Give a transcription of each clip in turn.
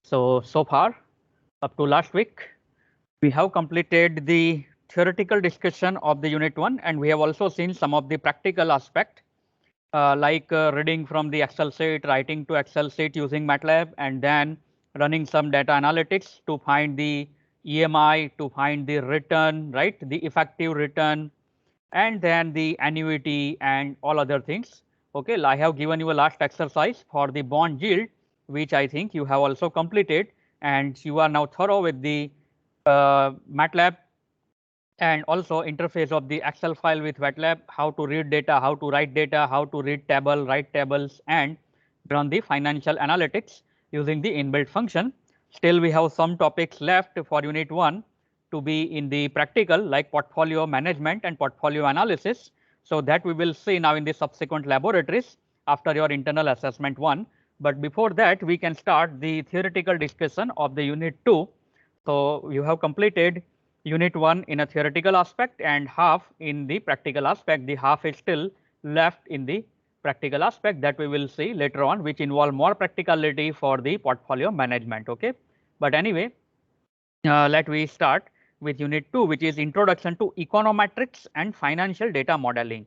So far, up to last week, we have completed the theoretical discussion of the unit 1, and we have also seen some of the practical aspect, like reading from the Excel sheet, writing to Excel sheet using MATLAB, and then running some data analytics to find the EMI, to find the return, right, the effective return, and then the annuity and all other things. Okay, I have given you a last exercise for the bond yield, which I think you have also completed, and you are now thorough with the MATLAB and also interface of the Excel file with MATLAB, how to read data, how to write data, how to read table, write tables, and run the financial analytics using the inbuilt function. Still, we have some topics left for unit 1 to be in the practical, like portfolio management and portfolio analysis. So that we will see now in the subsequent laboratories after your internal assessment 1. But before that, we can start the theoretical discussion of the unit 2. So you have completed unit 1 in a theoretical aspect and half in the practical aspect. The half is still left in the practical aspect that we will see later on, which involve more practicality for the portfolio management. Okay, but anyway, let we start with unit 2, which is introduction to econometrics and financial data modeling.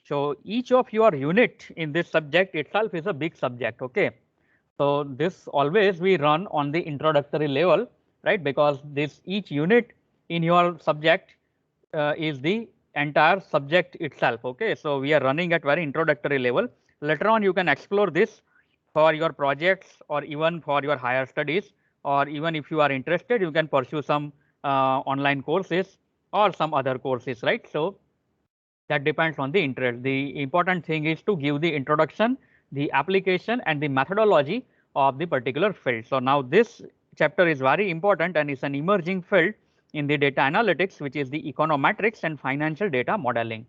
So each of your unit in this subject itself is a big subject. Okay, so this always we run on the introductory level, right? Because this each unit in your subject is the entire subject itself. Okay, so we are running at very introductory level. Later on, you can explore this for your projects or even for your higher studies, or even if you are interested, you can pursue some online courses or some other courses, right? So that depends on the interest. The important thing is to give the introduction, the application, and the methodology of the particular field. So now this chapter is very important and is an emerging field in the data analytics, which is the econometrics and financial data modeling.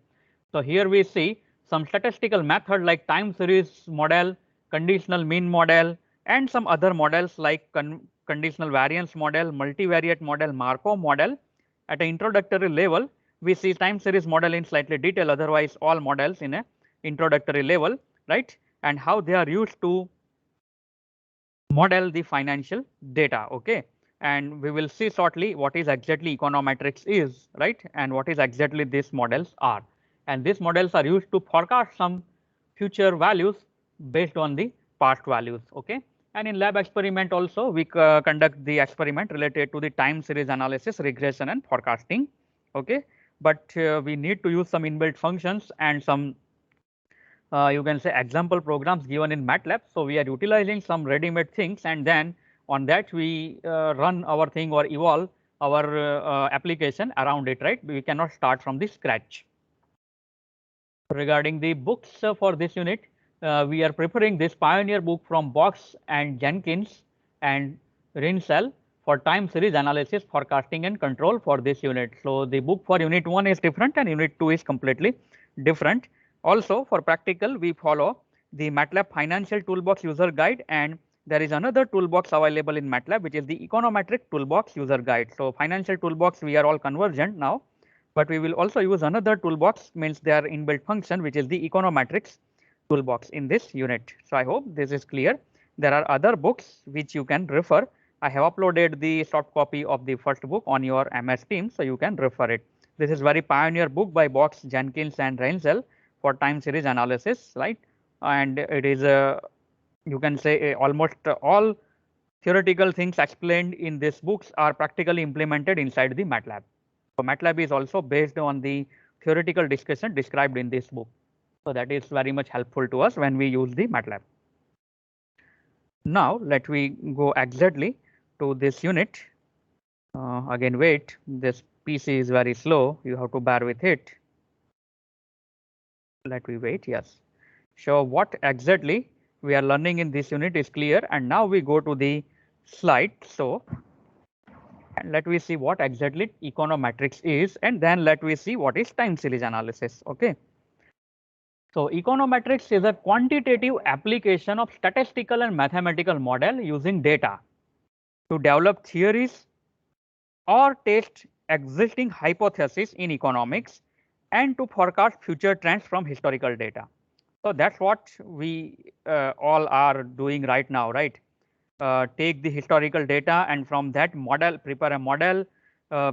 So here we see some statistical method like time series model, conditional mean model, and some other models like conditional variance model, multivariate model, Markov model. At an introductory level, we see time series model in slightly detail, otherwise all models in a introductory level, right, and how they are used to model the financial data. Okay, and we will see shortly what is exactly econometrics is, right, and what is exactly these models are. And these models are used to forecast some future values based on the past values. Okay, and in lab experiment also we conduct the experiment related to the time series analysis, regression, and forecasting. Okay, but we need to use some inbuilt functions and some you can say example programs given in MATLAB. So we are utilizing some ready-made things, and then on that we run our thing or evolve our application around it, right? We cannot start from the scratch. Regarding the books for this unit, we are preparing this pioneer book from Box and Jenkins and Rinsell for time series analysis, forecasting, and control for this unit. So the book for unit 1 is different and unit 2 is completely different. Also for practical, we follow the MATLAB Financial Toolbox User Guide, and there is another toolbox available in MATLAB, which is the Econometric Toolbox User Guide. So financial toolbox, we are all convergent now, but we will also use another toolbox, means their inbuilt function, which is the econometrics toolbox in this unit. So I hope this is clear. There are other books which you can refer. I have uploaded the soft copy of the first book on your MS Teams, so you can refer it. This is very pioneer book by Box, Jenkins, and Reinzel for time series analysis, right? And it is you can say almost all theoretical things explained in these books are practically implemented inside the MATLAB. So MATLAB is also based on the theoretical discussion described in this book. So that is very much helpful to us when we use the MATLAB. Now let we go exactly to this unit. Again, wait, this PC is very slow. You have to bear with it. Let me wait. Yes. So what exactly we are learning in this unit is clear. And now we go to the slide. So and let me see what exactly econometrics is, and then let me see what is time series analysis. Okay. So econometrics is a quantitative application of statistical and mathematical model using data to develop theories or test existing hypotheses in economics and to forecast future trends from historical data. So that's what we all are doing right now, right? take the historical data and from that model prepare a model,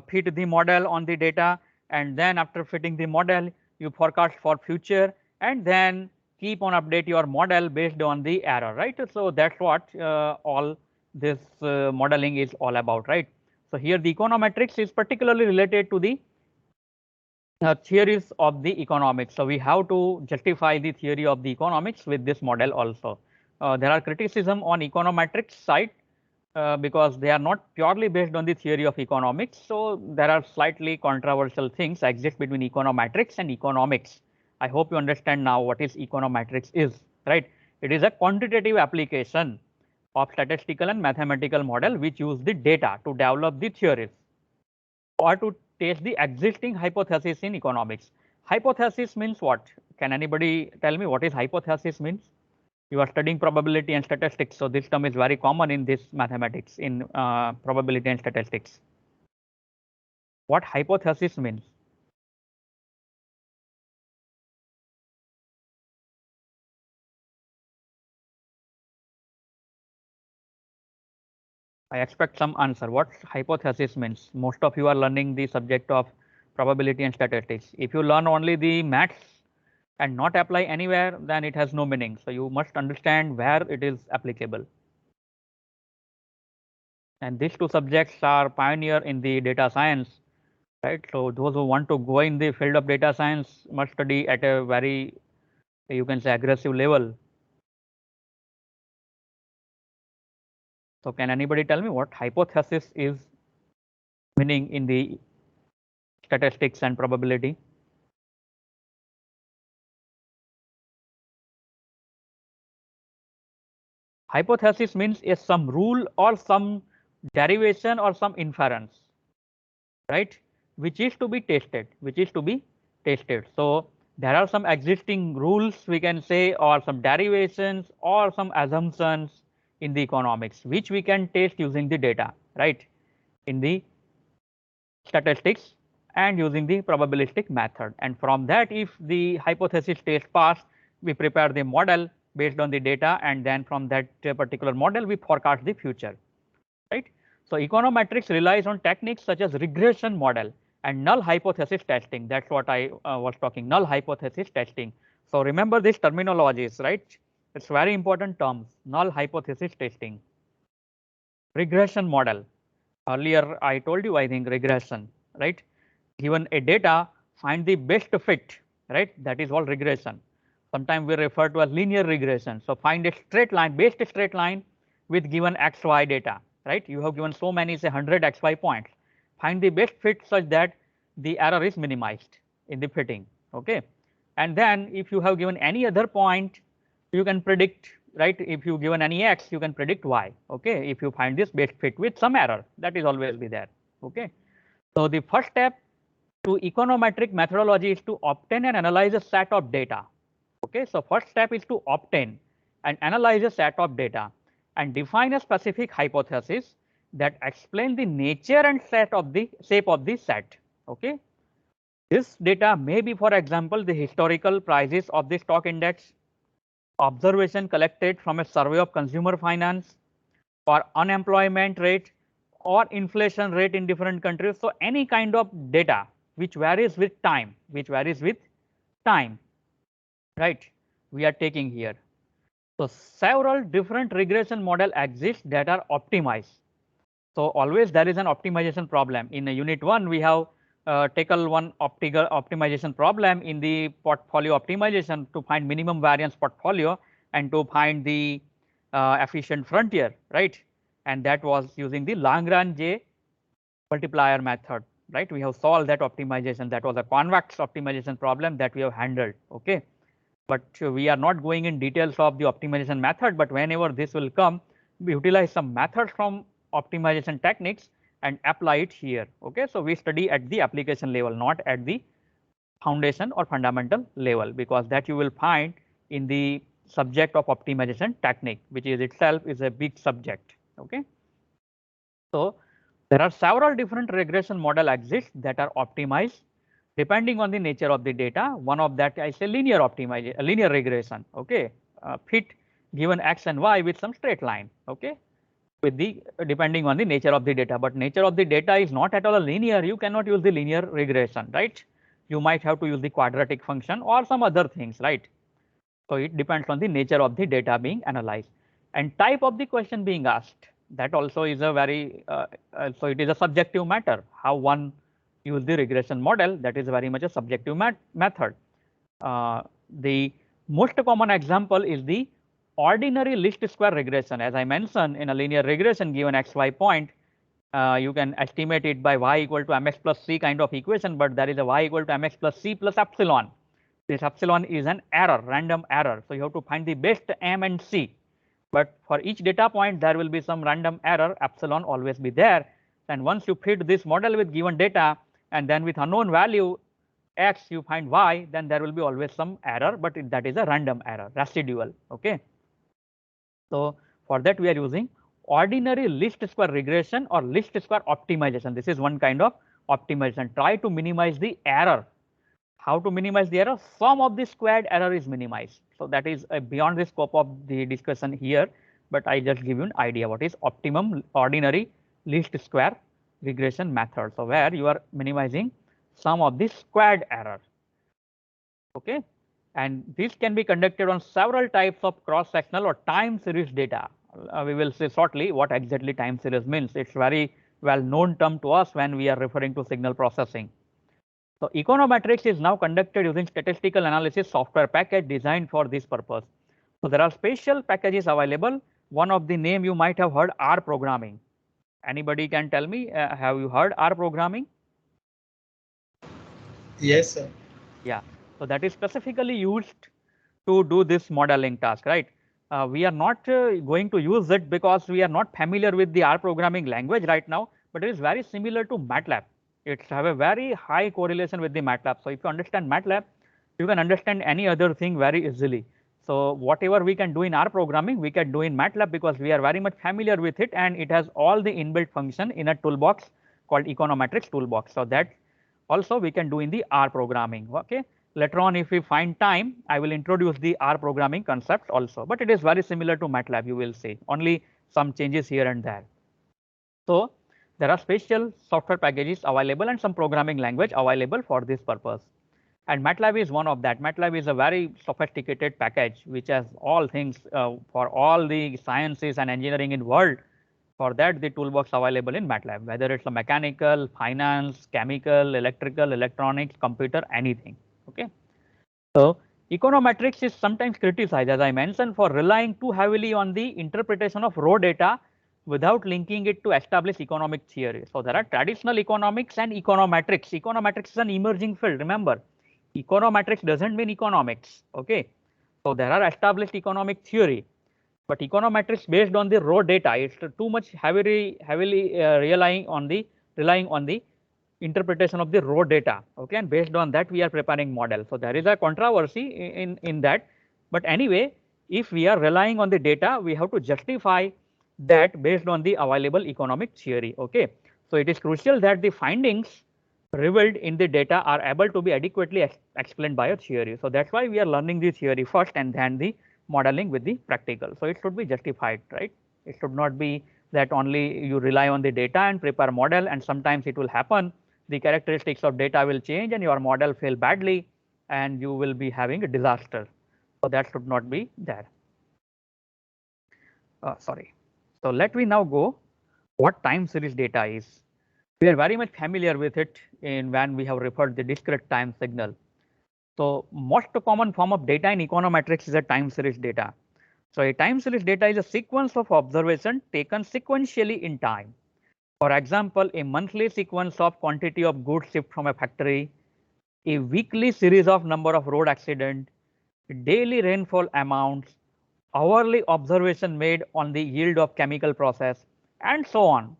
fit the model on the data, and then after fitting the model you forecast for future and then keep on update your model based on the error, right. So that's what all this modeling is all about, right. So here the econometrics is particularly related to the theories of the economics. So we have to justify the theory of the economics with this model also. There are criticism on econometrics side because they are not purely based on the theory of economics. So there are slightly controversial things exist between econometrics and economics. I hope you understand now what is econometrics is, right. It is a quantitative application of statistical and mathematical model which use the data to develop the theories or to test the existing hypothesis in economics. Hypothesis means what? Can anybody tell me what is hypothesis means? You are studying probability and statistics, so this term is very common in this mathematics in probability and statistics. What hypothesis means? I expect some answer. What hypothesis means? Most of you are learning the subject of probability and statistics. If you learn only the maths and not apply anywhere, then it has no meaning. So you must understand where it is applicable. And these two subjects are pioneer in the data science, right. So those who want to go in the field of data science must study at a very, you can say, aggressive level. So can anybody tell me what hypothesis is meaning in the statistics and probability? Hypothesis means is some rule or some derivation or some inference, right, which is to be tested, So there are some existing rules, we can say, or some derivations or some assumptions in the economics which we can test using the data, right, in the statistics and using the probabilistic method. And from that, if the hypothesis test pass, we prepare the model based on the data, and then from that particular model we forecast the future, right. So econometrics relies on techniques such as regression model and null hypothesis testing. That's what I was talking, null hypothesis testing. So remember these terminologies, right. It's very important terms, null hypothesis testing, regression model. Earlier I told you, I think, regression, right. Given a data, find the best fit, right, that is all regression. Sometimes we refer to as linear regression. So find a straight line, best straight line with given xy data, right. You have given so many, say 100 xy points, find the best fit such that the error is minimized in the fitting, okay. And then if you have given any other point, you can predict, right, if you given any x, you can predict y, okay, if you find this best fit with some error, that is always be there, okay. So the first step to econometric methodology is to obtain and analyze a set of data, okay. So first step is to obtain and analyze a set of data and define a specific hypothesis that explain the nature and shape of the set, okay. This data may be, for example, the historical prices of the stock index, observation collected from a survey of consumer finance, or unemployment rate or inflation rate in different countries. So any kind of data which varies with time, right, we are taking here. So several different regression model exist that are optimized. So always there is an optimization problem. In unit 1 we have taken one optical optimization problem in the portfolio optimization to find minimum variance portfolio and to find the efficient frontier, right. And that was using the Lagrange multiplier method, right. We have solved that optimization. That was a convex optimization problem that we have handled, okay. But we are not going in details of the optimization method, but whenever this will come, we utilize some methods from optimization techniques and apply it here, okay. So we study at the application level, not at the foundation or fundamental level, because that you will find in the subject of optimization technique, which is itself is a big subject, okay. So there are several different regression model exists that are optimized depending on the nature of the data. One of that I say linear optimization, linear regression, okay, fit given x and y with some straight line, okay. with the depending on the nature of the data, but nature of the data is not at all linear. You cannot use the linear regression, right? You might have to use the quadratic function or some other things, right? So it depends on the nature of the data being analyzed and type of the question being asked. That also is a very so it is a subjective matter. How one use the regression model, that is very much a subjective method. The most common example is the ordinary least square regression. As I mentioned, in a linear regression given xy point, you can estimate it by y equal to mx plus c kind of equation, but there is a y equal to mx plus c plus epsilon. This epsilon is an error, random error. So you have to find the best m and c. But for each data point, there will be some random error, epsilon always be there. And once you fit this model with given data, and then with unknown value x you find y, then there will be always some error, but that is a random error, residual. Okay. So for that we are using ordinary least square regression or least square optimization. This is one kind of optimization. Try to minimize the error. How to minimize the error? Sum of the squared error is minimized. So that is beyond the scope of the discussion here, but I just give you an idea what is optimum ordinary least square regression method. So where you are minimizing sum of the squared error. Okay, and this can be conducted on several types of cross-sectional or time series data. We will say shortly what exactly time series means. It's very well known term to us when we are referring to signal processing. So econometrics is now conducted using statistical analysis software package designed for this purpose. So there are special packages available. One of the name you might have heard R programming. Anybody can tell me, have you heard R programming? Yes, sir. Yeah, so that is specifically used to do this modeling task, right? We are not going to use it because we are not familiar with the R programming language right now, but it is very similar to MATLAB. It's have a very high correlation with the MATLAB. So if you understand MATLAB, you can understand any other thing very easily. So whatever we can do in R programming, we can do in MATLAB because we are very much familiar with it, and it has all the inbuilt function in a toolbox called econometrics toolbox. So that also we can do in the R programming. Okay. Later on, if we find time, I will introduce the R programming concept also, but it is very similar to MATLAB, you will see, only some changes here and there. So there are special software packages available and some programming language available for this purpose. And MATLAB is one of that. MATLAB is a very sophisticated package which has all things for all the sciences and engineering in world. For that, the toolbox available in MATLAB, whether it's a mechanical, finance, chemical, electrical, electronics, computer, anything. Okay. So econometrics is sometimes criticized, as I mentioned, for relying too heavily on the interpretation of raw data without linking it to established economic theory. So there are traditional economics and econometrics. Econometrics is an emerging field. Remember, econometrics doesn't mean economics. Okay. So there are established economic theory, but econometrics based on the raw data, it's too much heavily relying on the interpretation of the raw data. Okay, and based on that we are preparing model. So there is a controversy in that, but anyway, if we are relying on the data, we have to justify that based on the available economic theory. Okay, so it is crucial that the findings revealed in the data are able to be adequately explained by a theory. So that's why we are learning the theory first and then the modeling with the practical. So it should be justified, right? It should not be that only you rely on the data and prepare model, and sometimes it will happen the characteristics of data will change and your model fail badly and you will be having a disaster. So that should not be there. Sorry. So let me now go what time series data is. We are very much familiar with it in when we have referred the discrete time signal. So most common form of data in econometrics is a time series data. So a time series data is a sequence of observation taken sequentially in time. For example, a monthly sequence of quantity of goods shipped from a factory, a weekly series of number of road accidents, daily rainfall amounts, hourly observation made on the yield of chemical process, and so on.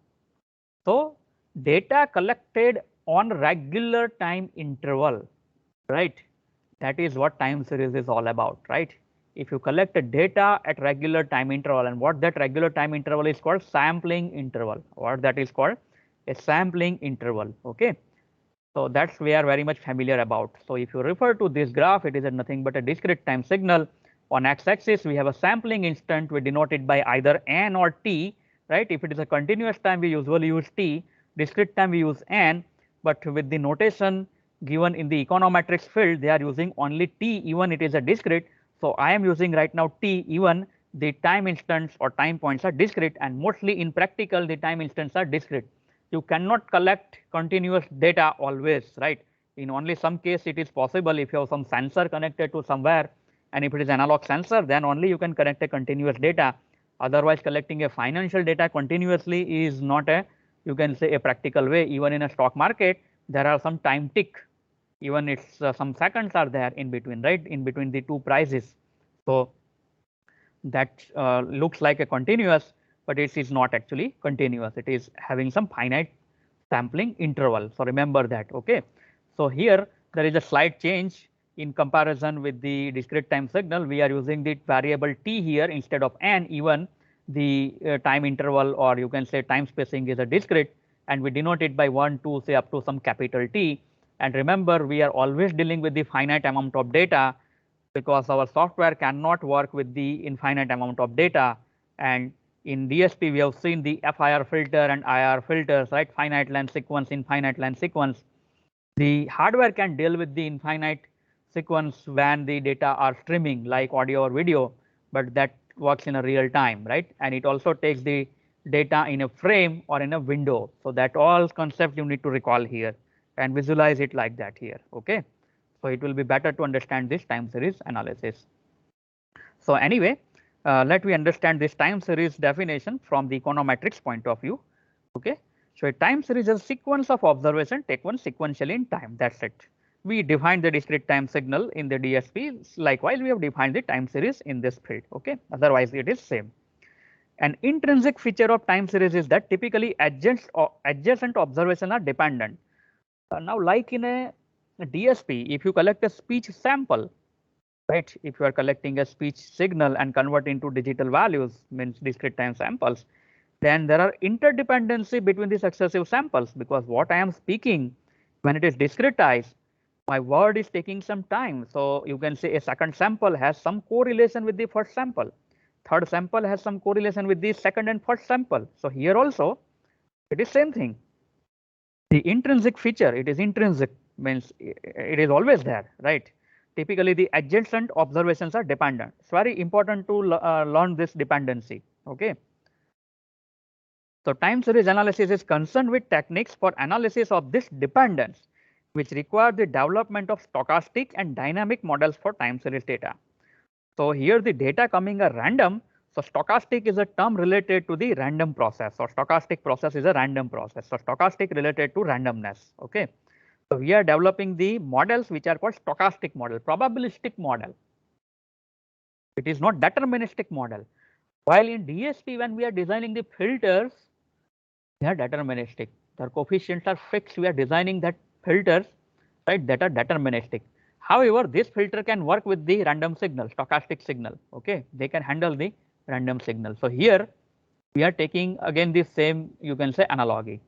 So data collected on regular time interval, right? That is what time series is all about, right? If you collect the data at regular time interval, and what that regular time interval is called, sampling interval. What that is called, a sampling interval. Okay, so that's we are very much familiar about. So if you refer to this graph, it is nothing but a discrete time signal. On x-axis we have a sampling instant, we denote it by either n or t, right? If it is a continuous time, we usually use t, discrete time we use n, but with the notation given in the econometrics field, they are using only t even it is a discrete. So I am using right now t even the time instants or time points are discrete, and mostly in practical the time instants are discrete. You cannot collect continuous data always, right? In only some case it is possible if you have some sensor connected to somewhere, and if it is analog sensor, then only you can connect a continuous data. Otherwise, collecting a financial data continuously is not a, you can say, a practical way. Even in a stock market, there are some time tick, even it's some seconds are there in between, right, in between the two prices. So that looks like a continuous, but it is not actually continuous. It is having some finite sampling interval. So remember that. Okay. So here there is a slight change in comparison with the discrete time signal. We are using the variable t here instead of n. Even the time interval, or you can say time spacing, is a discrete, and we denote it by 1, 2, say up to some capital T. And remember, we are always dealing with the finite amount of data, because our software cannot work with the infinite amount of data. And in DSP, we have seen the FIR filter and IR filters, right? Finite length sequence, infinite length sequence. The hardware can deal with the infinite sequence when the data are streaming like audio or video, but that works in a real time, right? And it also takes the data in a frame or in a window. So that all concept you need to recall here and visualize it like that here. Okay. So it will be better to understand this time series analysis. So anyway, let me understand this time series definition from the econometrics point of view. Okay. So a time series is a sequence of observation taken sequentially in time. That's it. We defined the discrete time signal in the DSP. Likewise, we have defined the time series in this field. Okay. Otherwise, it is same. An intrinsic feature of time series is that typically adjacent observations are dependent. Now, like in a DSP, if you collect a speech sample, right? If you are collecting a speech signal and convert into digital values, means discrete time samples, then there are interdependency between the successive samples, because what I am speaking, when it is discretized, my word is taking some time. So you can say a second sample has some correlation with the first sample. Third sample has some correlation with the second and first sample. So here also it is same thing. The intrinsic feature, it is intrinsic, means it is always there, right? Typically the adjacent observations are dependent. It's very important to learn this dependency. Okay. So time series analysis is concerned with techniques for analysis of this dependence, which require the development of stochastic and dynamic models for time series data. So here the data coming are random. So stochastic is a term related to the random process, or stochastic process is a random process. So stochastic related to randomness. Okay. So we are developing the models which are called stochastic model, probabilistic model. It is not deterministic model. While in DSP, when we are designing the filters, they are deterministic. Their coefficients are fixed. We are designing that filters, right, that are deterministic. However, this filter can work with the random signal, stochastic signal. Okay, they can handle the random signal. So here we are taking again the same, you can say, analogy.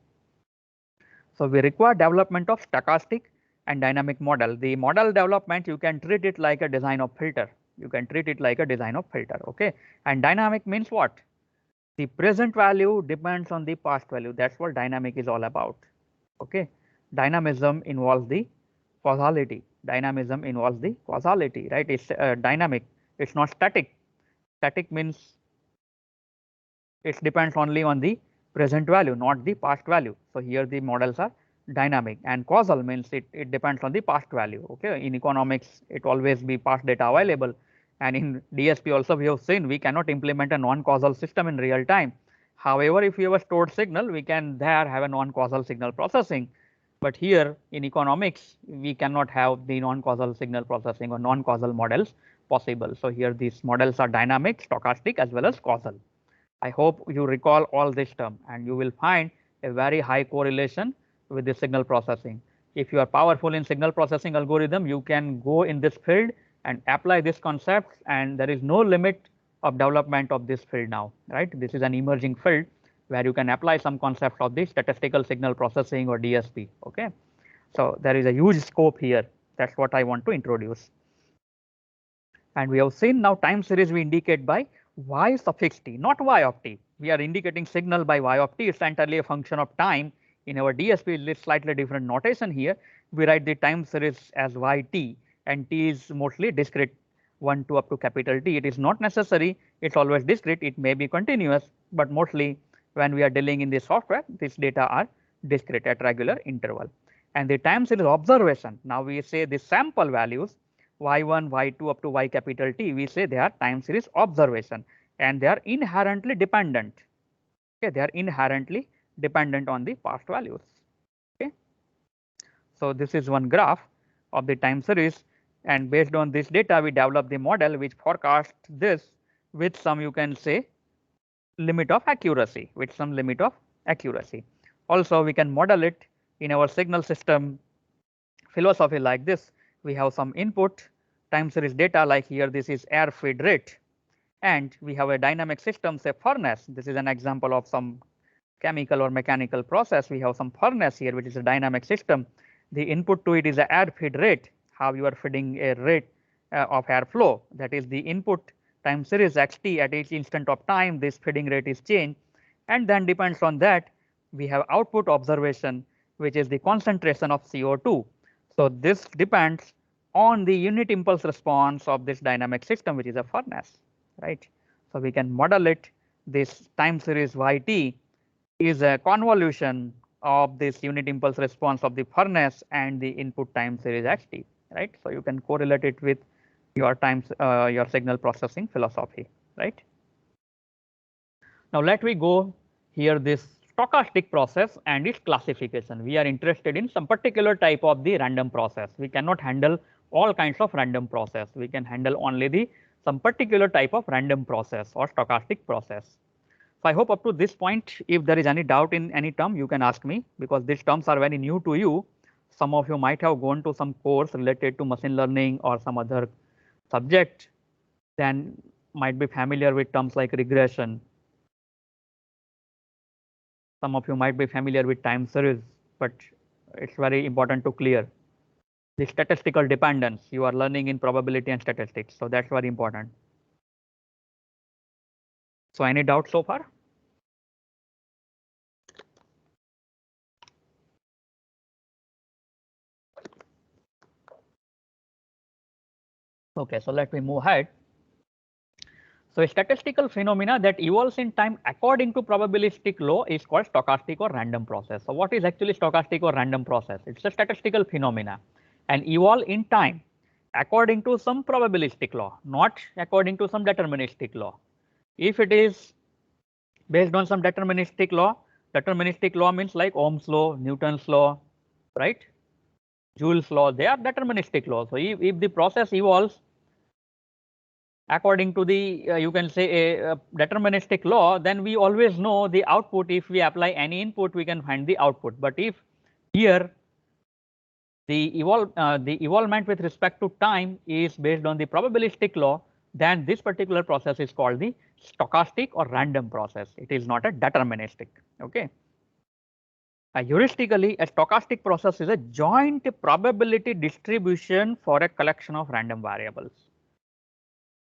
So we require development of stochastic and dynamic model. The model development, you can treat it like a design of filter. You can treat it like a design of filter. Okay, and dynamic means what? The present value depends on the past value. That's what dynamic is all about. Okay, dynamism involves the causality. Dynamism involves the causality, right? It's dynamic. It's not static. Static means it depends only on the present value, not the past value. So here the models are dynamic, and causal means it depends on the past value. Okay, in economics it always be past data available, and in DSP also we have seen we cannot implement a non-causal system in real time. However, if we have a stored signal, we can there have a non-causal signal processing. But here in economics, we cannot have the non-causal signal processing or non-causal models possible. So here these models are dynamic, stochastic, as well as causal. I hope you recall all this term, and you will find a very high correlation with the signal processing. If you are powerful in signal processing algorithm, you can go in this field and apply this concept, and there is no limit of development of this field now, right? This is an emerging field where you can apply some concepts of the statistical signal processing or DSP. Okay, so there is a huge scope here. That's what I want to introduce. And we have seen now time series we indicate by y suffix t, not y of t. We are indicating signal by y of t. It's entirely a function of time. In our DSP, it's slightly different notation here. We write the time series as yt, and t is mostly discrete 1 to up to capital T. It is not necessary. It's always discrete. It may be continuous, but mostly when we are dealing in the software, these data are discrete at regular interval. And the time series observation. Now we say the sample values y1, y2 up to y capital T, we say they are time series observation, and they are inherently dependent. Okay, they are inherently dependent on the past values. Okay, so this is one graph of the time series, and based on this data, we develop the model which forecasts this with some, you can say, limit of accuracy, with some limit of accuracy. Also, we can model it in our signal system philosophy like this. We have some input time series data, like here this is air feed rate, and we have a dynamic system, say furnace. This is an example of some chemical or mechanical process. We have some furnace here, which is a dynamic system. The input to it is the air feed rate, how you are feeding a rate of air flow. That is the input time series xt. At each instant of time, this feeding rate is changed, and then depends on that we have output observation, which is the concentration of CO2. So this depends on the unit impulse response of this dynamic system, which is a furnace, right? So we can model it. This time series yt is a convolution of this unit impulse response of the furnace and the input time series xt, right? So you can correlate it with your your signal processing philosophy, right? Now let me go here this stochastic process and its classification. We are interested in some particular type of the random process. We cannot handle all kinds of random process. We can handle only the some particular type of random process or stochastic process. So I hope up to this point, if there is any doubt in any term, you can ask me, because these terms are very new to you. Some of you might have gone to some course related to machine learning or some other subject, then might be familiar with terms like regression. Some of you might be familiar with time series, but it's very important to clear. The statistical dependence, you are learning in probability and statistics, so that's very important. So any doubt so far? Okay, so let me move ahead. So a statistical phenomena that evolves in time according to probabilistic law is called stochastic or random process. So what is actually stochastic or random process? It's a statistical phenomena and evolve in time according to some probabilistic law, not according to some deterministic law. If it is based on some deterministic law means like Ohm's law, Newton's law, right? Joule's law, they are deterministic laws. So if the process evolves according to the you can say a deterministic law, then we always know the output. If we apply any input, we can find the output. But if here the evolvement with respect to time is based on the probabilistic law, then this particular process is called the stochastic or random process. It is not a deterministic. Okay. Heuristically, a stochastic process is a joint probability distribution for a collection of random variables.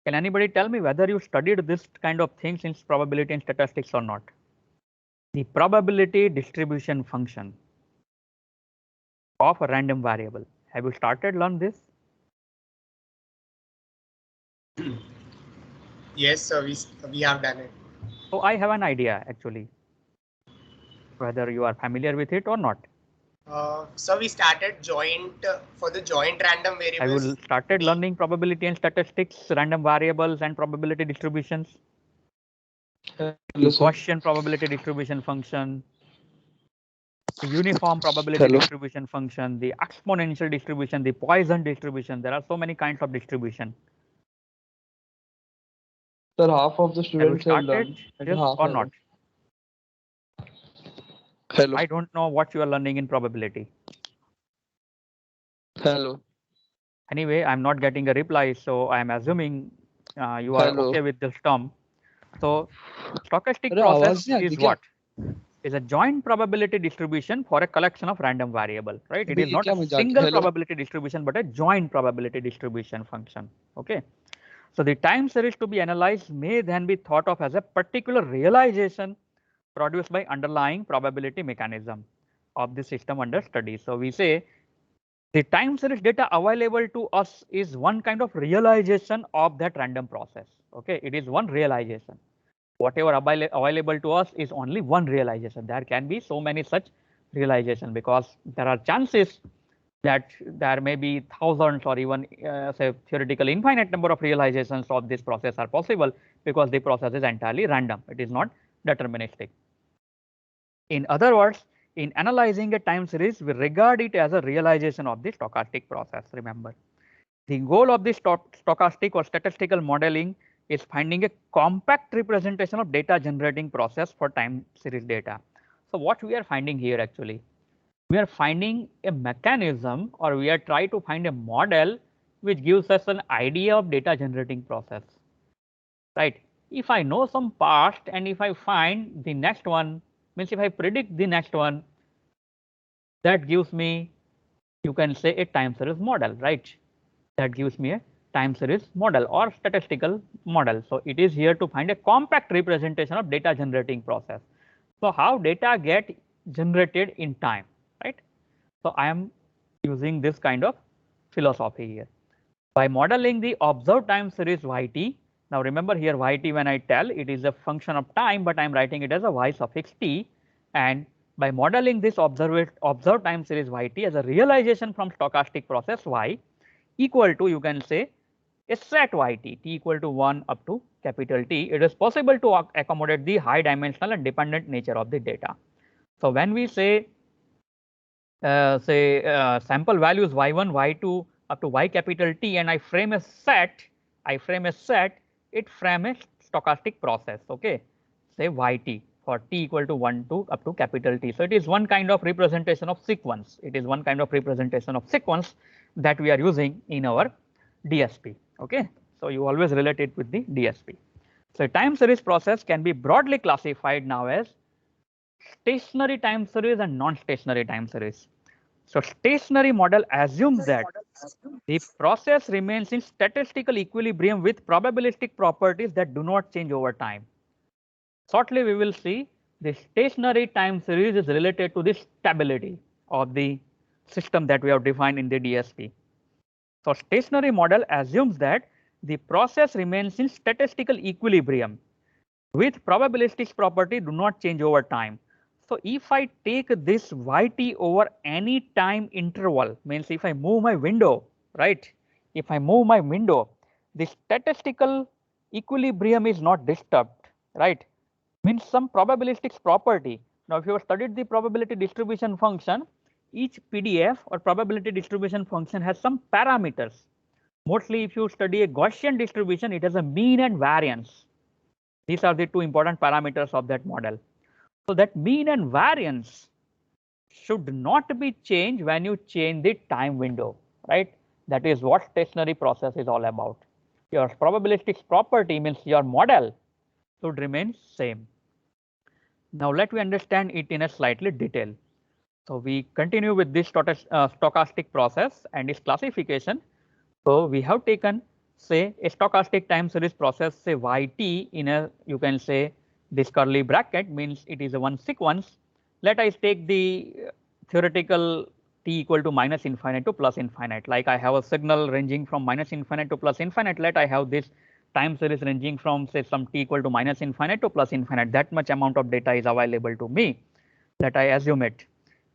Can anybody tell me whether you studied this kind of things in probability and statistics or not? The probability distribution function of a random variable. Have you started learn this? Yes, sir, we have done it. So I have an idea actually, whether you are familiar with it or not. So we started joint for the joint random variables. I will started learning probability and statistics, random variables and probability distributions. The Gaussian probability distribution function, the uniform probability distribution function, the exponential distribution, the Poisson distribution. There are so many kinds of distribution. Sir, half of the students have learned this or not? Hello. I don't know what you are learning in probability. Hello. Anyway, I'm not getting a reply, so I'm assuming you are okay with this term. So stochastic process is what? Is a joint probability distribution for a collection of random variable, right? It is not a single probability distribution, but a joint probability distribution function. Okay. So the time series to be analyzed may then be thought of as a particular realization produced by underlying probability mechanism of the system under study. So we say the time series data available to us is one kind of realization of that random process. Okay, it is one realization. Whatever available to us is only one realization. There can be so many such realization because there are chances that there may be thousands or even say theoretical infinite number of realizations of this process are possible because the process is entirely random. It is not deterministic. In other words, in analyzing a time series, we regard it as a realization of the stochastic process. Remember, the goal of the stochastic or statistical modeling is finding a compact representation of data generating process for time series data. So what we are finding here actually, we are finding a mechanism or we are trying to find a model which gives us an idea of data generating process, right? If I know some past and if I find the next one, means if I predict the next one, that gives me, you can say, a time series model, right? That gives me a time series model or statistical model. So it is here to find a compact representation of data generating process. So how data get generated in time, right? So I am using this kind of philosophy here. By modeling the observed time series yt, now remember here yt when I tell it is a function of time, but I am writing it as a y suffix t, and by modeling this observed time series yt as a realization from stochastic process y equal to, you can say, a set yt t equal to 1 up to capital T, it is possible to accommodate the high dimensional and dependent nature of the data. So when we say sample values y1, y2 up to y capital T, and I frame a set, it frame a stochastic process. Okay, say yt for t equal to 1 to up to capital T. So it is one kind of representation of sequence. It is one kind of representation of sequence that we are using in our DSP. Okay, so you always relate it with the DSP. So time series process can be broadly classified now as stationary time series and non-stationary time series. So stationary model assumes that the process remains in statistical equilibrium with probabilistic properties that do not change over time. Shortly we will see the stationary time series is related to the stability of the system that we have defined in the DSP. So stationary model assumes that the process remains in statistical equilibrium with probabilistic property do not change over time. So if I take this yt over any time interval, means if I move my window, right? If I move my window, the statistical equilibrium is not disturbed, right? Means some probabilistic property. Now if you have studied the probability distribution function, each PDF or probability distribution function has some parameters. Mostly if you study a Gaussian distribution, it has a mean and variance. These are the two important parameters of that model. So that mean and variance should not be changed when you change the time window, right? That is what stationary process is all about. Your probabilistic property means your model should remain same. Now let me understand it in a slightly detail. So we continue with this stochastic process and its classification. So we have taken, say, a stochastic time series process, say yt in a, you can say, this curly bracket means it is a one sequence. Let us take the theoretical t equal to minus infinite to plus infinite. Like I have a signal ranging from minus infinite to plus infinite. Let I have this time series ranging from, say, some t equal to minus infinite to plus infinite. That much amount of data is available to me. Let I assume it.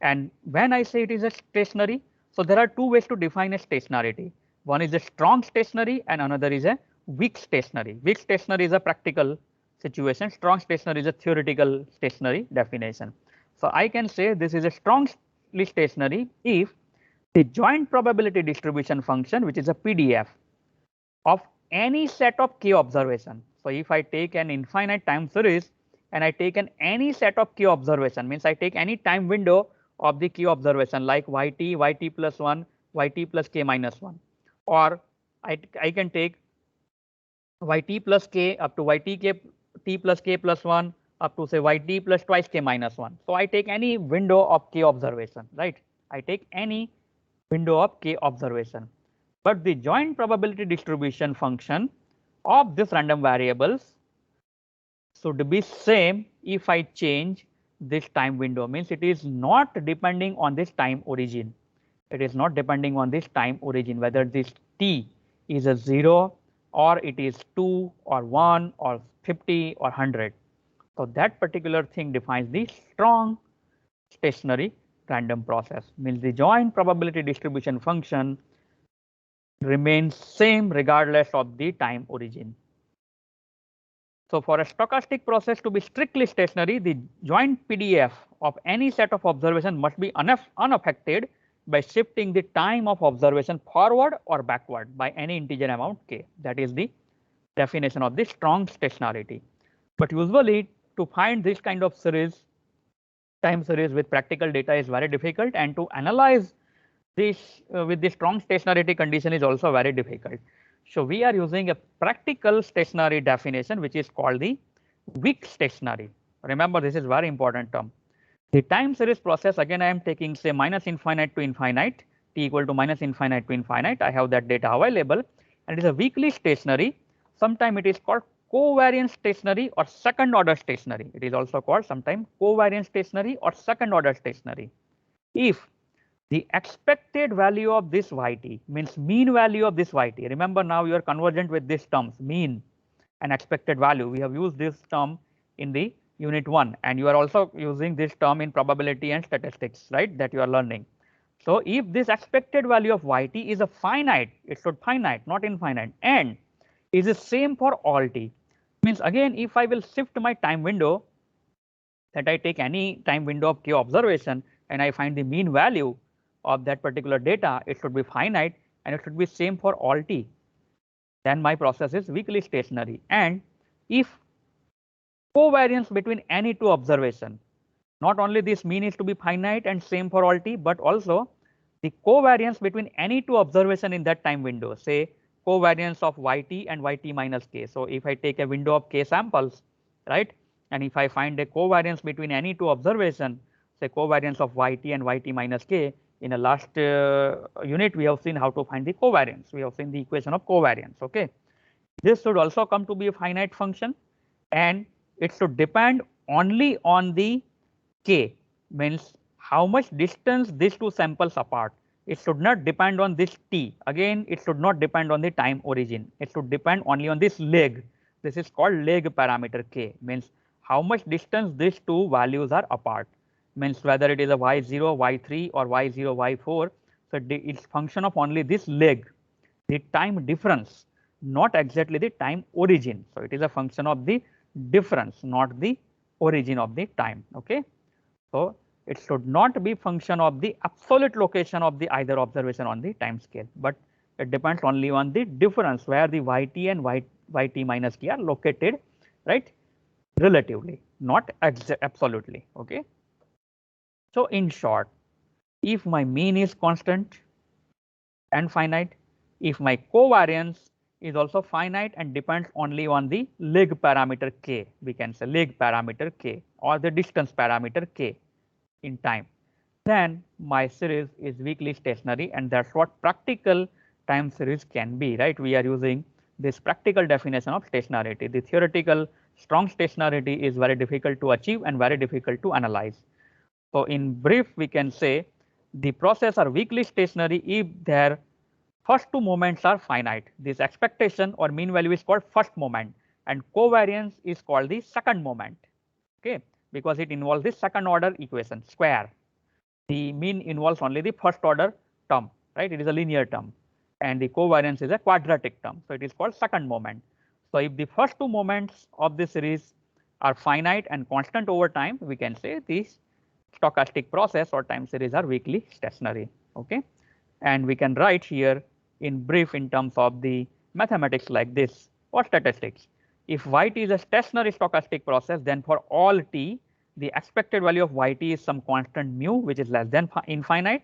And when I say it is a stationary, so there are two ways to define a stationarity. One is a strong stationary and another is a weak stationary. Weak stationary is a practical situation. Strong stationary is a theoretical stationary definition. So I can say this is a strongly stationary if the joint probability distribution function, which is a PDF of any set of k observation. So if I take an infinite time series and I take any set of k observation, means I take any time window of the k observation like yt plus 1, yt plus k minus 1, or I can take yt plus k up to t plus k plus 1 up to, say, yt plus twice k minus 1. So I take any window of k observation, right? I take any window of k observation. But the joint probability distribution function of these random variables should be same if I change this time window. Means it is not depending on this time origin. It is not depending on this time origin, whether this t is a 0 or it is 2 or 1 or 50 or 100. So that particular thing defines the strong stationary random process. Means the joint probability distribution function remains same regardless of the time origin. So for a stochastic process to be strictly stationary, the joint PDF of any set of observation must be unaffected by shifting the time of observation forward or backward by any integer amount k. That is the definition of the strong stationarity. But usually to find this kind of series, time series with practical data is very difficult, and to analyze this with the strong stationarity condition is also very difficult. So we are using a practical stationary definition which is called the weak stationary. Remember, this is very important term. The time series process, again I am taking say minus infinite to infinite, t equal to minus infinite to infinite. I have that data available, and it is a weakly stationary. Sometimes it is called covariant stationary or second order stationary. It is also called sometimes covariant stationary or second order stationary. If the expected value of this yt, means mean value of this yt. Remember, now you are convergent with these terms, mean and expected value. We have used this term in the unit 1, and you are also using this term in probability and statistics, right, that you are learning. So if this expected value of yt is a finite, it should finite, not infinite, and is the same for all t. Means again, if I will shift my time window, that I take any time window of k observation and I find the mean value of that particular data, it should be finite and it should be same for all t. Then my process is weakly stationary. And if covariance between any two observation, not only this mean is to be finite and same for all t, but also the covariance between any two observation in that time window, say covariance of yt and yt minus k. So if I take a window of k samples, right, and if I find a covariance between any two observation, say covariance of yt and yt minus k, in the last unit we have seen how to find the covariance. We have seen the equation of covariance. Okay, this should also come to be a finite function, and it should depend only on the k, means how much distance these two samples apart. It should not depend on this t. Again, it should not depend on the time origin. It should depend only on this leg. This is called leg parameter k, means how much distance these two values are apart. Means whether it is a y0, y3 or y0, y4. So it's function of only this leg, the time difference, not exactly the time origin. So it is a function of the difference, not the origin of the time. Okay. So it should not be function of the absolute location of the either observation on the time scale, but it depends only on the difference where the yt and yt minus k are located, right, relatively, not absolutely. Okay. So in short, if my mean is constant and finite, if my covariance is also finite and depends only on the leg parameter k, we can say leg parameter k or the distance parameter k in time, then my series is weakly stationary, and that's what practical time series can be, right? We are using this practical definition of stationarity. The theoretical strong stationarity is very difficult to achieve and very difficult to analyze. So in brief, we can say the process are weakly stationary if their first two moments are finite. This expectation or mean value is called first moment, and covariance is called the second moment. Okay, because it involves the second order equation square. The mean involves only the first order term, right? It is a linear term, and the covariance is a quadratic term. So it is called second moment. So if the first two moments of the series are finite and constant over time, we can say this stochastic process or time series are weakly stationary. Okay, and we can write here in brief in terms of the mathematics like this or statistics. If yt is a stationary stochastic process, then for all t, the expected value of yt is some constant mu which is less than infinite.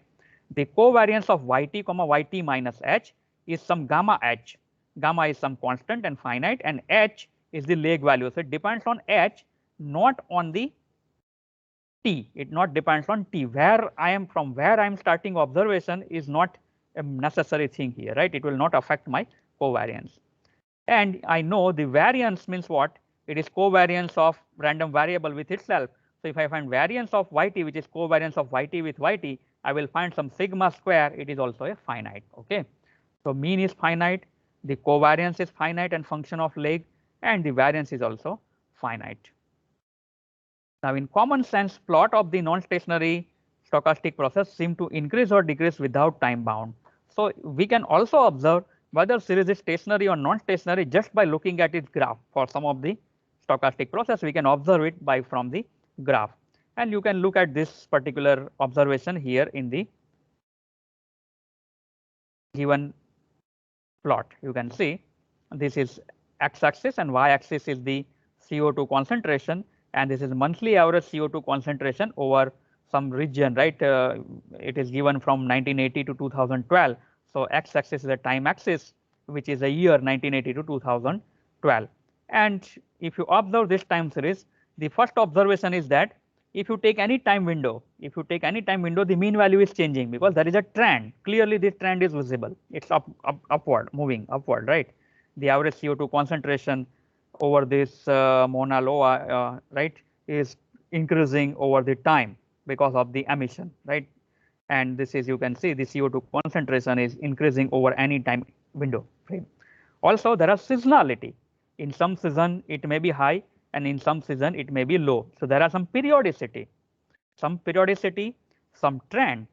The covariance of yt comma yt minus h is some gamma h. Gamma is some constant and finite, and h is the leg value. So it depends on h, not on the t. It not depends on t. Where I am from, where I am starting observation is not a necessary thing here, right? It will not affect my covariance. And I know the variance means what? It is covariance of random variable with itself. So if I find variance of yt, which is covariance of yt with yt, I will find some sigma square. It is also a finite. Okay. So mean is finite, the covariance is finite and function of lag, and the variance is also finite. Now in common sense, plot of the non-stationary stochastic process seem to increase or decrease without time bound. So we can also observe whether series is stationary or non-stationary just by looking at its graph. For some of the stochastic process, we can observe it by from the graph, and you can look at this particular observation here in the given plot. You can see this is x-axis and y-axis is the CO2 concentration, and this is monthly average CO2 concentration over some region, right? It is given from 1980 to 2012. So x-axis is a time axis, which is a year 1980 to 2012. And if you observe this time series, the first observation is that if you take any time window, the mean value is changing because there is a trend. Clearly, this trend is visible. It's upward, moving upward, right? The average CO2 concentration over this Mauna Loa, right, is increasing over the time because of the emission, right? And this is, you can see, the CO2 concentration is increasing over any time window frame. Also, there are seasonality. In some season, it may be high, and in some season, it may be low. So there are some periodicity, some trend,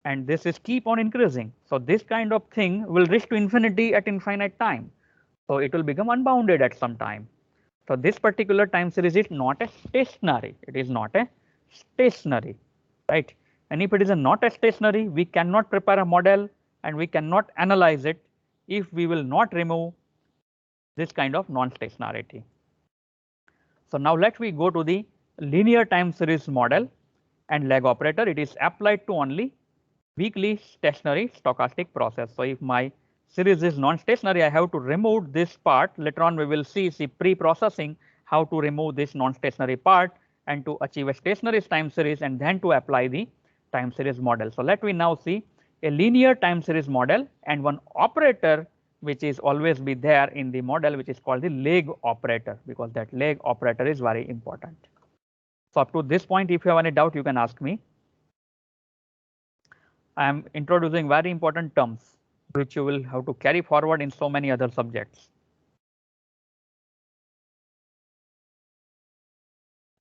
and this is keep on increasing. So this kind of thing will reach to infinity at infinite time. So it will become unbounded at some time. So this particular time series is not a stationary. It is not a stationary, right? And if it is not a stationary, we cannot prepare a model and we cannot analyze it if we will not remove this kind of non-stationarity. So now let me go to the linear time series model and lag operator. It is applied to only weakly stationary stochastic process. So if my series is non-stationary, I have to remove this part. Later on we will see pre-processing how to remove this non-stationary part and to achieve a stationary time series and then to apply the time series model. So let me now see a linear time series model and one operator which is always be there in the model, which is called the lag operator, because that lag operator is very important. So up to this point, if you have any doubt, you can ask me. I am introducing very important terms which you will have to carry forward in so many other subjects.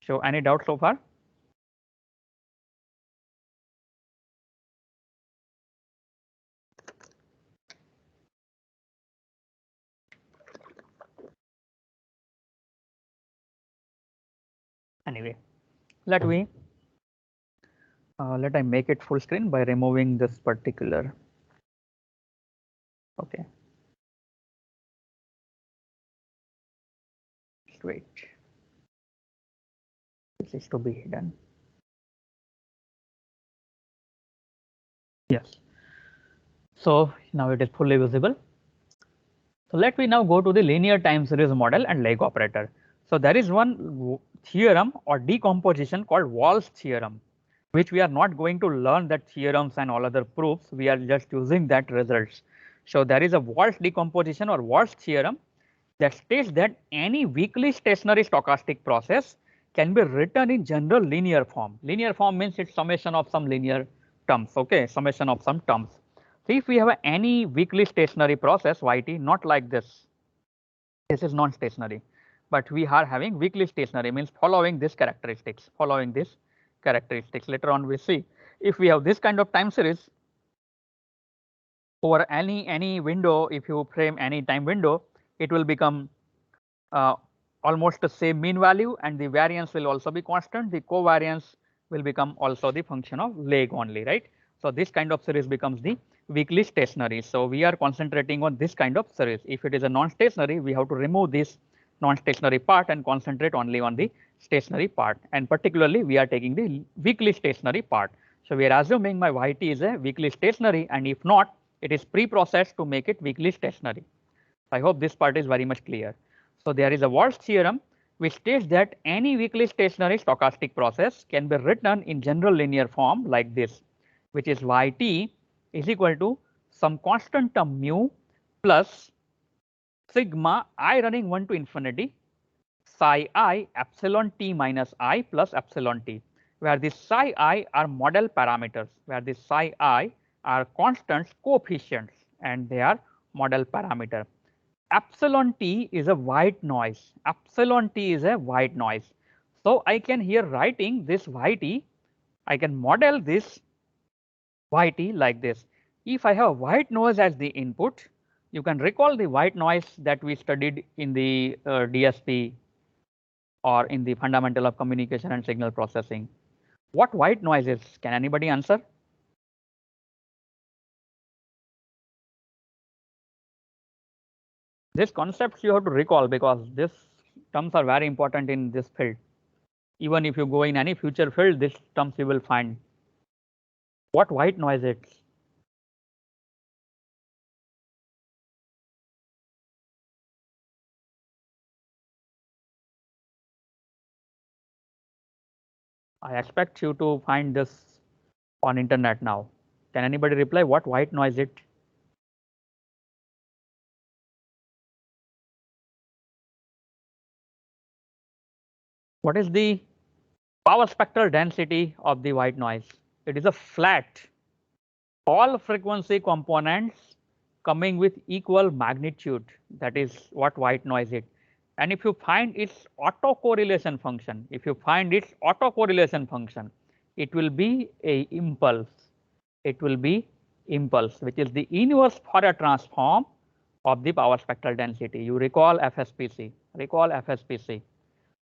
So any doubt so far? Anyway, let I make it full screen by removing this particular. Okay. Wait. This is to be hidden. Yes. So now it is fully visible. So let me now go to the linear time series model and lag operator. So there is one theorem or decomposition called Walsh theorem, which we are not going to learn that theorems and all other proofs. We are just using that results. So there is a Walsh decomposition or Walsh theorem that states that any weakly stationary stochastic process can be written in general linear form. Linear form means it's summation of some linear terms. Okay, summation of some terms. So if we have any weakly stationary process yt, not like this, this is non-stationary, but we are having weakly stationary means following this characteristics, Later on we see if we have this kind of time series over any window, if you frame any time window, it will become almost the same mean value, and the variance will also be constant. The covariance will become also the function of lag only, right? So this kind of series becomes the weakly stationary. So we are concentrating on this kind of series. If it is a non-stationary, we have to remove this non-stationary part and concentrate only on the stationary part. And particularly, we are taking the weakly stationary part. So we are assuming my yt is a weakly stationary, and if not, it is pre-processed to make it weakly stationary. I hope this part is very much clear. So there is a Walsh theorem which states that any weakly stationary stochastic process can be written in general linear form like this, which is yt is equal to some constant term mu plus sigma I running 1 to infinity psi I epsilon t minus I plus epsilon t, where the psi I are model parameters, where the psi I are constants coefficients and they are model parameter. Epsilon t is a white noise. Epsilon t is a white noise. So I can here writing this yt, I can model this yt like this. If I have white noise as the input, you can recall the white noise that we studied in the DSP or in the fundamental of communication and signal processing. What white noise is? Can anybody answer? These concepts you have to recall because these terms are very important in this field. Even if you go in any future field, these terms you will find. What white noise is? I expect you to find this on internet now. Can anybody reply what white noise is? What is the power spectral density of the white noise? It is a flat, all frequency components coming with equal magnitude. That is what white noise is. And if you find its autocorrelation function, it will be a impulse. It will be impulse, which is the inverse Fourier transform of the power spectral density. You recall FSPC.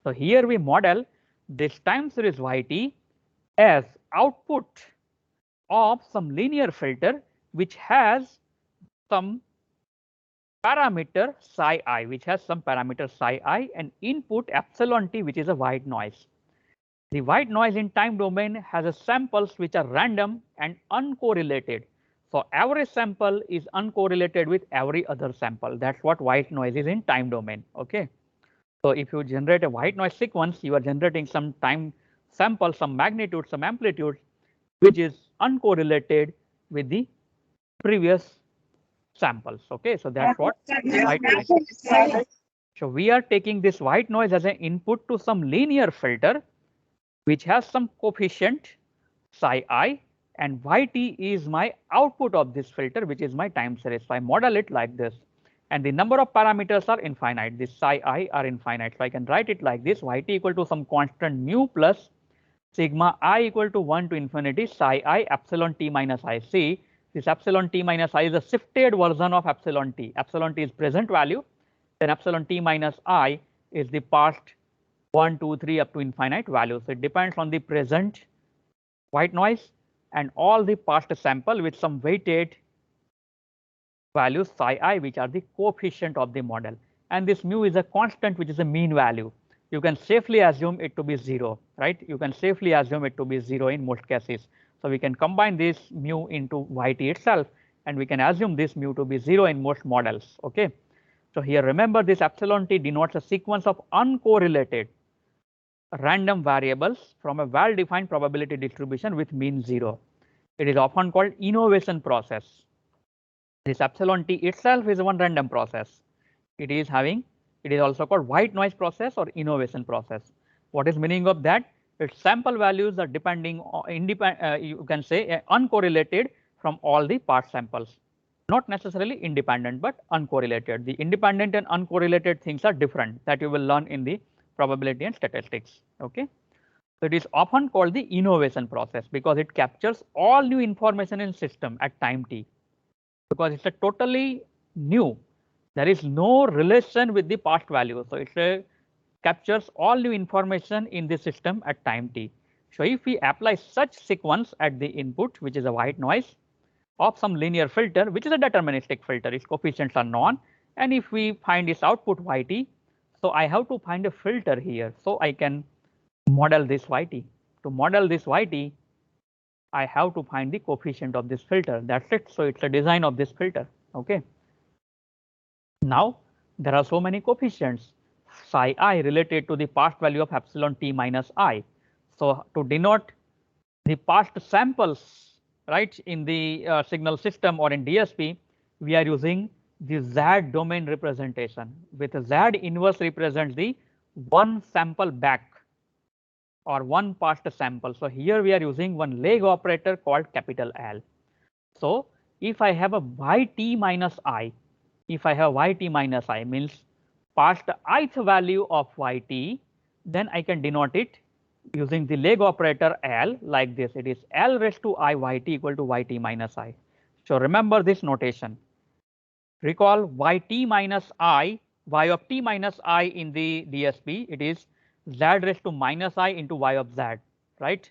So here we model this time series yt as output of some linear filter which has some parameter psi I, and input epsilon t, which is a white noise. The white noise in time domain has a samples which are random and uncorrelated. So every sample is uncorrelated with every other sample. That's what white noise is in time domain. Okay. So if you generate a white noise sequence, you are generating some time sample, some magnitude, some amplitude, which is uncorrelated with the previous samples. Okay, so that's what white noise is. So we are taking this white noise as an input to some linear filter, which has some coefficient psi I, and yt is my output of this filter, which is my time series. So I model it like this. And the number of parameters are infinite. This psi I are infinite. So I can write it like this: yt equal to some constant mu plus sigma I equal to 1 to infinity psi I epsilon t minus I. See, this epsilon t minus I is a shifted version of epsilon t. Epsilon t is present value, then epsilon t minus I is the past 1, 2, 3 up to infinite values. So it depends on the present white noise and all the past sample with some weighted values psi I, which are the coefficient of the model. And this mu is a constant, which is a mean value. You can safely assume it to be 0, right? You can safely assume it to be 0 in most cases. So we can combine this mu into yt itself, and we can assume this mu to be 0 in most models. Okay. So here remember, this epsilon t denotes a sequence of uncorrelated random variables from a well-defined probability distribution with mean 0. It is often called innovation process. This epsilon t itself is one random process. It is also called white noise process or innovation process. What is meaning of that? Its sample values are depending on you can say uncorrelated from all the part samples. Not necessarily independent, but uncorrelated. The independent and uncorrelated things are different, that you will learn in the probability and statistics. Okay. So it is often called the innovation process because it captures all new information in system at time t, because it's a totally new. There is no relation with the past value. So it captures all new information in the system at time t. So if we apply such sequence at the input, which is a white noise of some linear filter, which is a deterministic filter, its coefficients are known, and if we find its output yt, so I have to find a filter here. So I can model this yt. To model this yt, I have to find the coefficient of this filter. That's it. So it's a design of this filter. Okay. Now there are so many coefficients psi I related to the past value of epsilon t minus I. So to denote the past samples, right, in the signal system or in DSP, we are using the Z domain representation. With Z inverse represents the one sample back or one past sample. So here we are using one leg operator called capital L. So if I have a yt minus I, if I have yt minus I means past ith value of yt, then I can denote it using the leg operator L like this. It is L raised to I yt equal to yt minus I. So remember this notation. Recall yt minus I, y of t minus I in the DSP, it is z raised to minus I into y of z, right?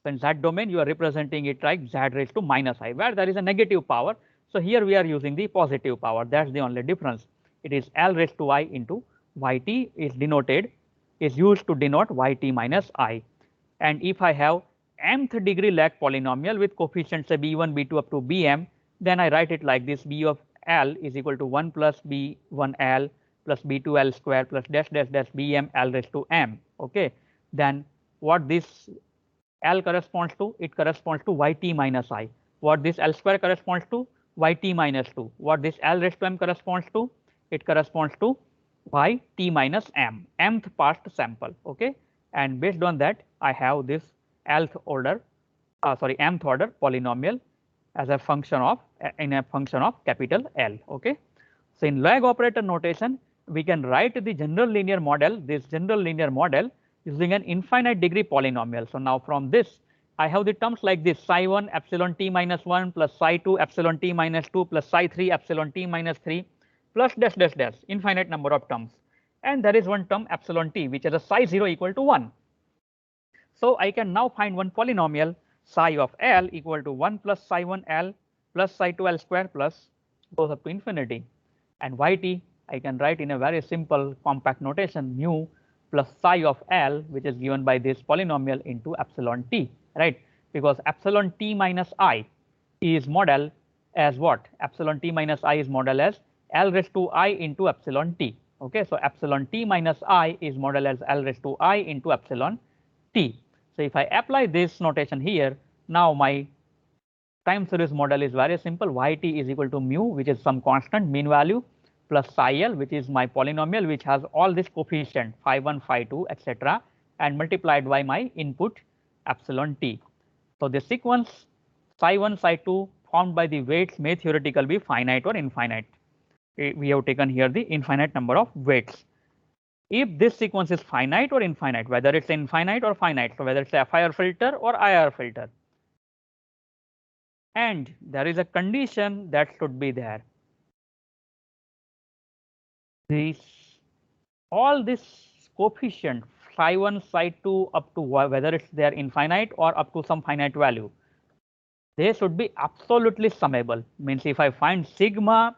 So in Z domain, you are representing it like z raised to minus I, where there is a negative power. So here we are using the positive power. That's the only difference. It is L raised to I into yt is denoted, is used to denote yt minus I. And if I have mth degree lag polynomial with coefficients say b1, b2 up to bm, then I write it like this: b of L is equal to 1 plus b1L plus b2L square plus dash dash dash bm L raised to m. Okay. Then what this L corresponds to? It corresponds to yt minus I. What this L square corresponds to? Yt minus 2. What this L raised to m corresponds to? It corresponds to yt minus m, mth past sample. Okay. And based on that, I have this mth order polynomial as a function of capital L. Okay. So in lag operator notation, we can write the general linear model, using an infinite degree polynomial. So now from this, I have the terms like this: psi 1 epsilon t minus 1 plus psi 2 epsilon t minus 2 plus psi 3 epsilon t minus 3 plus dash dash dash, infinite number of terms. And there is one term epsilon t which has a psi 0 equal to 1. So I can now find one polynomial psi of L equal to 1 plus psi 1 L plus psi 2 L square plus goes up to infinity. And yt I can write in a very simple compact notation: mu plus psi of L, which is given by this polynomial, into epsilon t, right? Because epsilon t minus I is model as what? Epsilon t minus I is model as L raised to I into epsilon t. Okay, so epsilon t minus I is model as L raised to I into epsilon t. So if I apply this notation here, now my time series model is very simple. Yt is equal to mu, which is some constant mean value, plus psi L, which is my polynomial which has all this coefficient phi 1, phi 2, etc., and multiplied by my input epsilon t. So the sequence psi 1, psi 2 formed by the weights may theoretically be finite or infinite. We have taken here the infinite number of weights. If this sequence is finite or infinite, whether it's infinite or finite, so whether it's a FIR filter or IR filter, and there is a condition that should be there. All this coefficient psi 1, psi 2 up to whether it's there infinite or up to some finite value, they should be absolutely summable. Means if I find sigma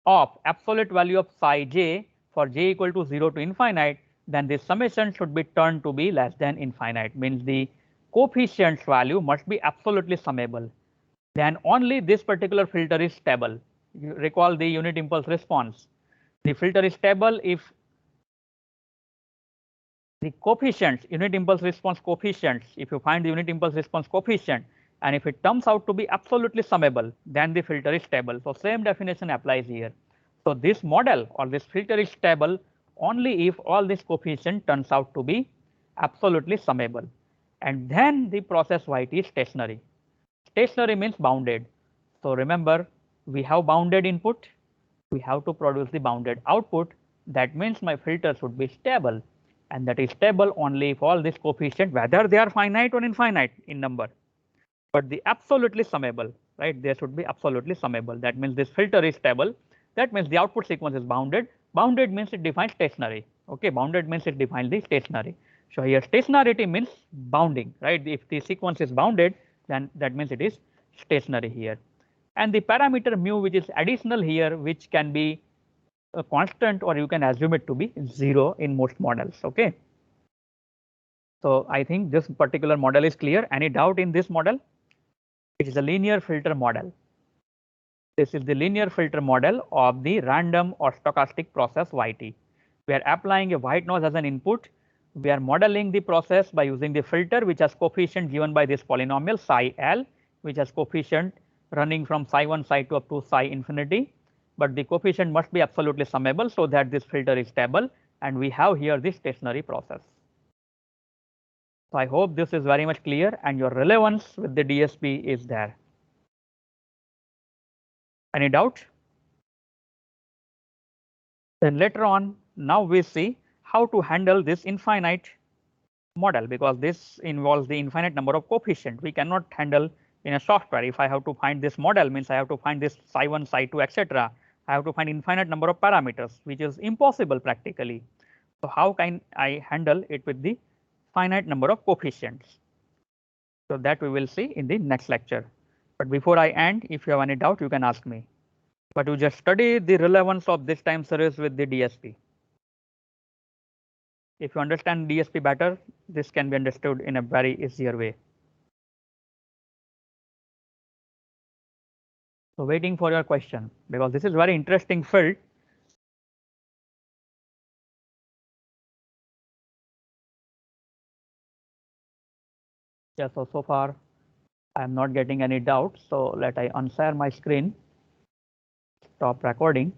of absolute value of psi j for j equal to 0 to infinite, then this summation should be turned to be less than infinite. Means the coefficient's value must be absolutely summable. Then only this particular filter is stable. You recall the unit impulse response. The filter is stable if the coefficients, unit impulse response coefficients, if you find the unit impulse response coefficient and if it turns out to be absolutely summable, then the filter is stable. So same definition applies here. So this model or this filter is stable only if all this coefficient turns out to be absolutely summable. And then the process yt is stationary. Stationary means bounded. So remember, we have bounded input, we have to produce the bounded output. That means my filter should be stable, and that is stable only if all these coefficients, whether they are finite or infinite in number, but the absolutely summable, right? They should be absolutely summable. That means this filter is stable. That means the output sequence is bounded. Bounded means it defines stationary. Okay, bounded means it defines the stationary. So here stationarity means bounding, right? If the sequence is bounded, then that means it is stationary here. And the parameter mu, which is additional here, which can be a constant or you can assume it to be 0 in most models. Okay. So I think this particular model is clear. Any doubt in this model? It is a linear filter model. This is the linear filter model of the random or stochastic process yt. We are applying a white noise as an input. We are modeling the process by using the filter which has coefficient given by this polynomial psi L, which has coefficient running from psi 1, psi 2 up to psi infinity. but the coefficient must be absolutely summable so that this filter is stable, and we have here the stationary process. So I hope this is very much clear and your relevance with the DSP is there. Any doubt? Then later on, now we see how to handle this infinite model, because this involves the infinite number of coefficient. We cannot handle in a software. If I have to find this model, means I have to find this psi1, psi2, etc. I have to find infinite number of parameters, which is impossible practically. So how can I handle it with the finite number of coefficients? So that we will see in the next lecture. But before I end, if you have any doubt, you can ask me. But you just study the relevance of this time series with the DSP. If you understand DSP better, this can be understood in a very easier way. So waiting for your question, because this is very interesting field. Yeah, so far I am not getting any doubt. So let I unshare my screen, stop recording.